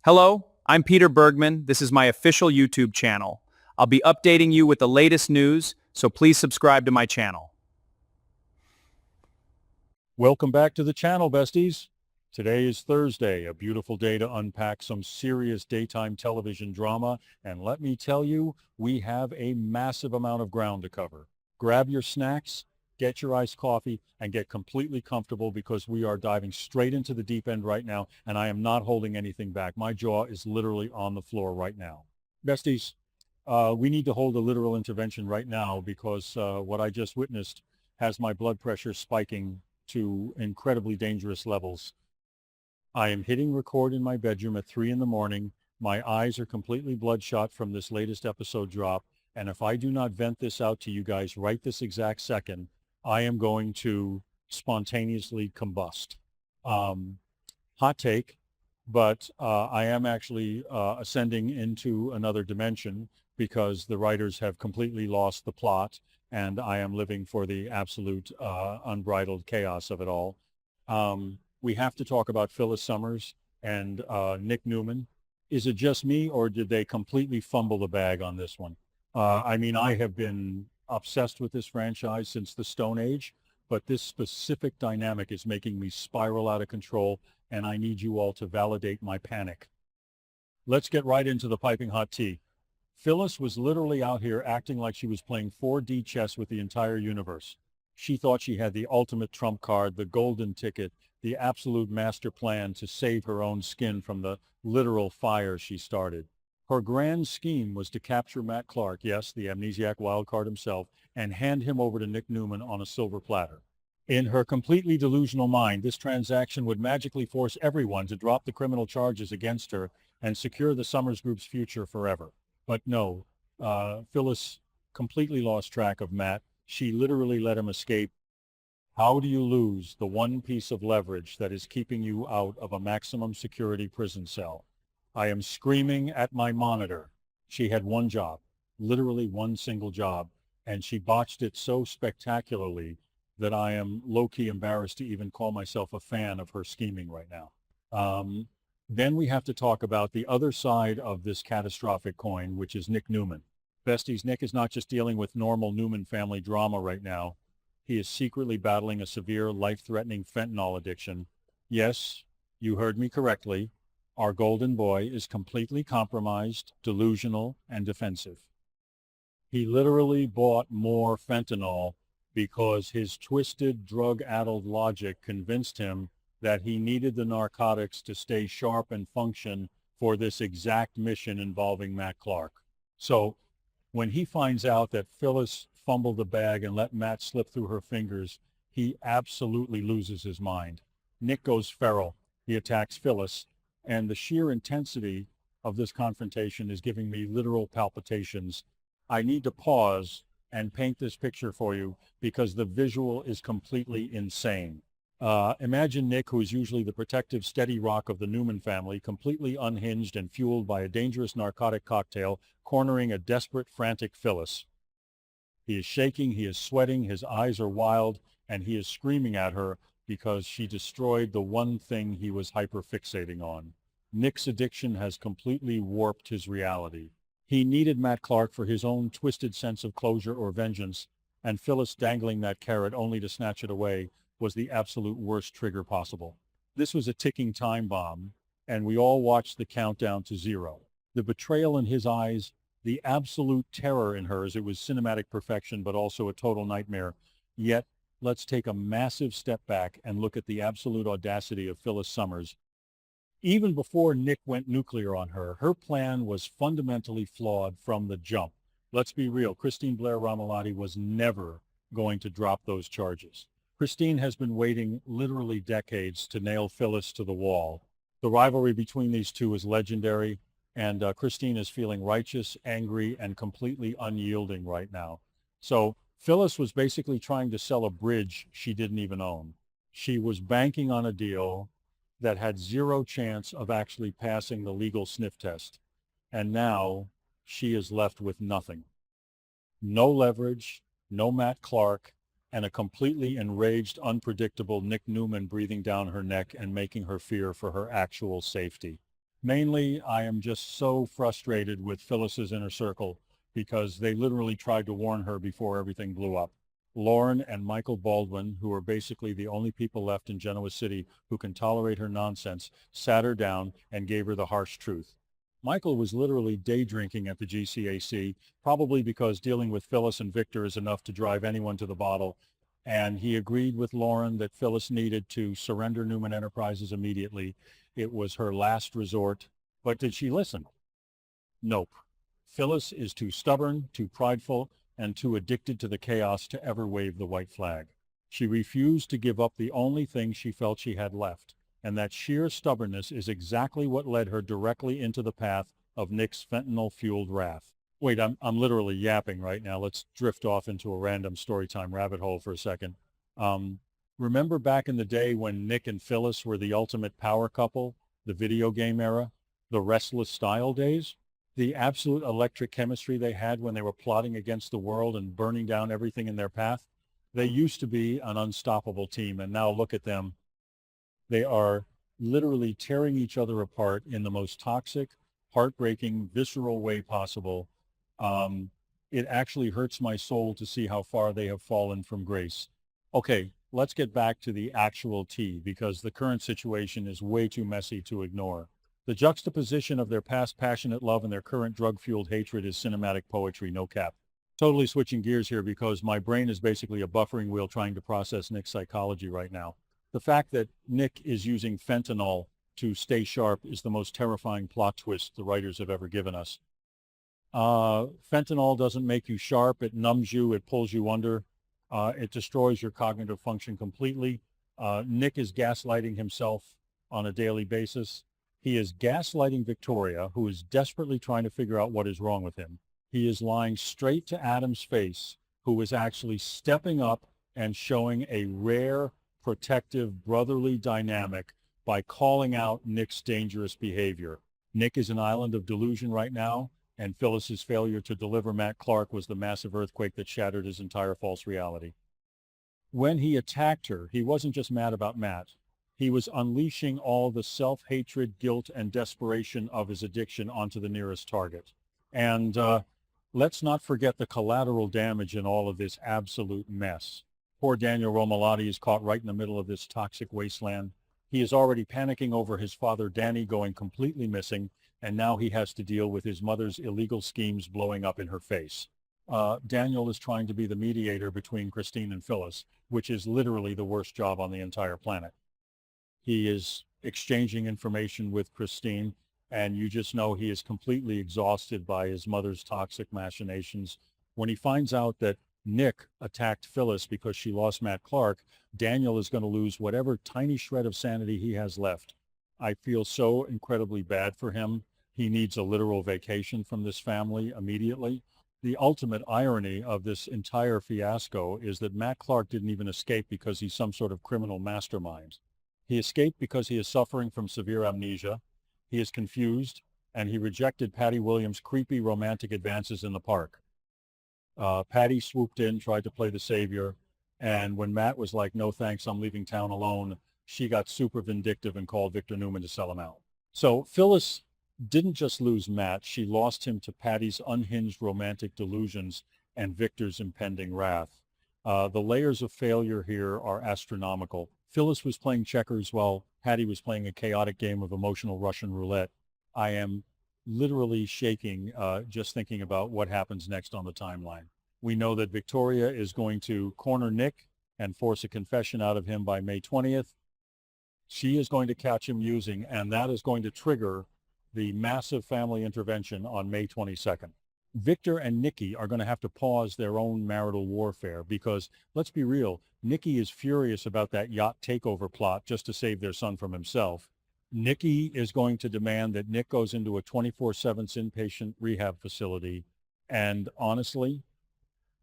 Hello, I'm Peter Bergman. This is my official YouTube channel. I'll be updating you with the latest news, so please subscribe to my channel. Welcome back to the channel, besties. Today is Thursday, a beautiful day to unpack some serious daytime television drama. And let me tell you, we have a massive amount of ground to cover. Grab your snacks, get your iced coffee, and get completely comfortable because we are diving straight into the deep end right now, and I am not holding anything back. My jaw is literally on the floor right now. Besties, we need to hold a literal intervention right now because what I just witnessed has my blood pressure spiking to incredibly dangerous levels. I am hitting record in my bedroom at 3 in the morning. My eyes are completely bloodshot from this latest episode drop. And if I do not vent this out to you guys right this exact second, I am going to spontaneously combust. Hot take, but I am actually ascending into another dimension because the writers have completely lost the plot and I am living for the absolute unbridled chaos of it all. We have to talk about Phyllis Summers and Nick Newman. Is it just me, or did they completely fumble the bag on this one? I mean, I have been obsessed with this franchise since the Stone Age, but this specific dynamic is making me spiral out of control, and I need you all to validate my panic. Let's get right into the piping hot tea. Phyllis was literally out here acting like she was playing 4D chess with the entire universe. She thought she had the ultimate trump card, the golden ticket, the absolute master plan to save her own skin from the literal fire she started. Her grand scheme was to capture Matt Clark, yes, the amnesiac wildcard himself, and hand him over to Nick Newman on a silver platter. In her completely delusional mind, this transaction would magically force everyone to drop the criminal charges against her and secure the Summers Group's future forever. But no, Phyllis completely lost track of Matt. She literally let him escape. How do you lose the one piece of leverage that is keeping you out of a maximum security prison cell? I am screaming at my monitor. She had one job, literally one single job, and she botched it so spectacularly that I am low-key embarrassed to even call myself a fan of her scheming right now. Then we have to talk about the other side of this catastrophic coin, which is Nick Newman. Besties, Nick is not just dealing with normal Newman family drama right now. He is secretly battling a severe, life-threatening fentanyl addiction. Yes, you heard me correctly. Our golden boy is completely compromised, delusional, and defensive. He literally bought more fentanyl because his twisted, drug-addled logic convinced him that he needed the narcotics to stay sharp and function for this exact mission involving Matt Clark. So when he finds out that Phyllis fumbled the bag and let Matt slip through her fingers, he absolutely loses his mind. Nick goes feral. He attacks Phyllis, and the sheer intensity of this confrontation is giving me literal palpitations. I need to pause and paint this picture for you because the visual is completely insane. Imagine Nick, who is usually the protective, steady rock of the Newman family, completely unhinged and fueled by a dangerous narcotic cocktail, cornering a desperate, frantic Phyllis. He is shaking, he is sweating, his eyes are wild, and he is screaming at her because she destroyed the one thing he was hyperfixating on. Nick's addiction has completely warped his reality. He needed Matt Clark for his own twisted sense of closure or vengeance, and Phyllis dangling that carrot only to snatch it away was the absolute worst trigger possible. This was a ticking time bomb, and we all watched the countdown to zero. The betrayal in his eyes, the absolute terror in hers, it was cinematic perfection, but also a total nightmare. Yet, let's take a massive step back and look at the absolute audacity of Phyllis Summers. Even before Nick went nuclear on her, her plan was fundamentally flawed from the jump. Let's be real, Christine Blair Ramalotti was never going to drop those charges. Christine has been waiting literally decades to nail Phyllis to the wall. The rivalry between these two is legendary, and Christine is feeling righteous, angry, and completely unyielding right now. So Phyllis was basically trying to sell a bridge she didn't even own. She was banking on a deal that had zero chance of actually passing the legal sniff test. And now she is left with nothing. No leverage, no Matt Clark, and a completely enraged, unpredictable Nick Newman breathing down her neck and making her fear for her actual safety. Mainly, I am just so frustrated with Phyllis's inner circle because they literally tried to warn her before everything blew up. Lauren and Michael Baldwin, who are basically the only people left in Genoa City who can tolerate her nonsense, sat her down and gave her the harsh truth. Michael was literally day drinking at the GCAC, probably because dealing with Phyllis and Victor is enough to drive anyone to the bottle. And he agreed with Lauren that Phyllis needed to surrender Newman Enterprises immediately. It was her last resort. But did she listen? Nope. Phyllis is too stubborn, too prideful, and too addicted to the chaos to ever wave the white flag. She refused to give up the only thing she felt she had left, and that sheer stubbornness is exactly what led her directly into the path of Nick's fentanyl-fueled wrath. Wait, I'm literally yapping right now. Let's drift off into a random storytime rabbit hole for a second. Remember back in the day when Nick and Phyllis were the ultimate power couple, the video game era, the Restless style days? The absolute electric chemistry they had when they were plotting against the world and burning down everything in their path? They used to be an unstoppable team, and now look at them. They are literally tearing each other apart in the most toxic, heartbreaking, visceral way possible. It actually hurts my soul to see how far they have fallen from grace. Okay, let's get back to the actual tea because the current situation is way too messy to ignore. The juxtaposition of their past passionate love and their current drug-fueled hatred is cinematic poetry, no cap. Totally switching gears here because my brain is basically a buffering wheel trying to process Nick's psychology right now. The fact that Nick is using fentanyl to stay sharp is the most terrifying plot twist the writers have ever given us. Fentanyl doesn't make you sharp. It numbs you. It pulls you under. It destroys your cognitive function completely. Nick is gaslighting himself on a daily basis. He is gaslighting Victoria, who is desperately trying to figure out what is wrong with him. He is lying straight to Adam's face, who is actually stepping up and showing a rare, protective, brotherly dynamic by calling out Nick's dangerous behavior. Nick is an island of delusion right now, and Phyllis's failure to deliver Matt Clark was the massive earthquake that shattered his entire false reality. When he attacked her, he wasn't just mad about Matt. He was unleashing all the self-hatred, guilt, and desperation of his addiction onto the nearest target. And let's not forget the collateral damage in all of this absolute mess. Poor Daniel Romalotti is caught right in the middle of this toxic wasteland. He is already panicking over his father Danny going completely missing, and now he has to deal with his mother's illegal schemes blowing up in her face. Daniel is trying to be the mediator between Christine and Phyllis, which is literally the worst job on the entire planet. He is exchanging information with Christine, and you just know he is completely exhausted by his mother's toxic machinations. When he finds out that Nick attacked Phyllis because she lost Matt Clark, Daniel is going to lose whatever tiny shred of sanity he has left. I feel so incredibly bad for him. He needs a literal vacation from this family immediately. The ultimate irony of this entire fiasco is that Matt Clark didn't even escape because he's some sort of criminal mastermind. He escaped because he is suffering from severe amnesia. He is confused, and he rejected Patty Williams' creepy romantic advances in the park. Patty swooped in, tried to play the savior, and when Matt was like, no thanks, I'm leaving town alone, she got super vindictive and called Victor Newman to sell him out. So Phyllis didn't just lose Matt, she lost him to Patty's unhinged romantic delusions and Victor's impending wrath. The layers of failure here are astronomical. Phyllis was playing checkers while Patty was playing a chaotic game of emotional Russian roulette. I am literally shaking just thinking about what happens next on the timeline. We know that Victoria is going to corner Nick and force a confession out of him by May 20th. She is going to catch him using, and that is going to trigger the massive family intervention on May 22nd. Victor and Nikki are going to have to pause their own marital warfare because, let's be real, Nikki is furious about that yacht takeover plot just to save their son from himself. Nikki is going to demand that Nick goes into a 24/7 inpatient rehab facility. And honestly,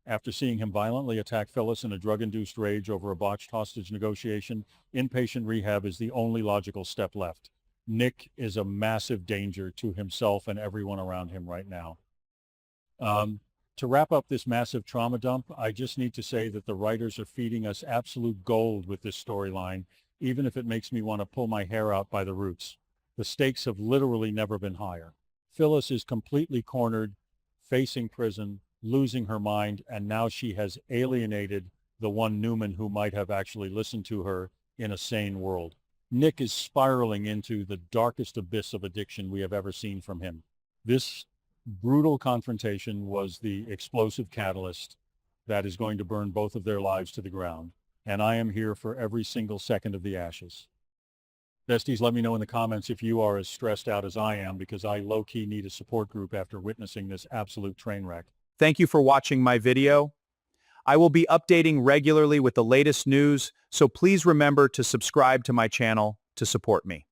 after seeing him violently attack Phyllis in a drug-induced rage over a botched hostage negotiation, inpatient rehab is the only logical step left. Nick is a massive danger to himself and everyone around him right now. To wrap up this massive trauma dump, I just need to say that the writers are feeding us absolute gold with this storyline, even if it makes me want to pull my hair out by the roots. The stakes have literally never been higher. Phyllis is completely cornered, facing prison, losing her mind, and now she has alienated the one Newman who might have actually listened to her in a sane world. Nick is spiraling into the darkest abyss of addiction we have ever seen from him. This brutal confrontation was the explosive catalyst that is going to burn both of their lives to the ground. And I am here for every single second of the ashes. Besties, let me know in the comments if you are as stressed out as I am, because I low-key need a support group after witnessing this absolute train wreck. Thank you for watching my video. I will be updating regularly with the latest news, so please remember to subscribe to my channel to support me.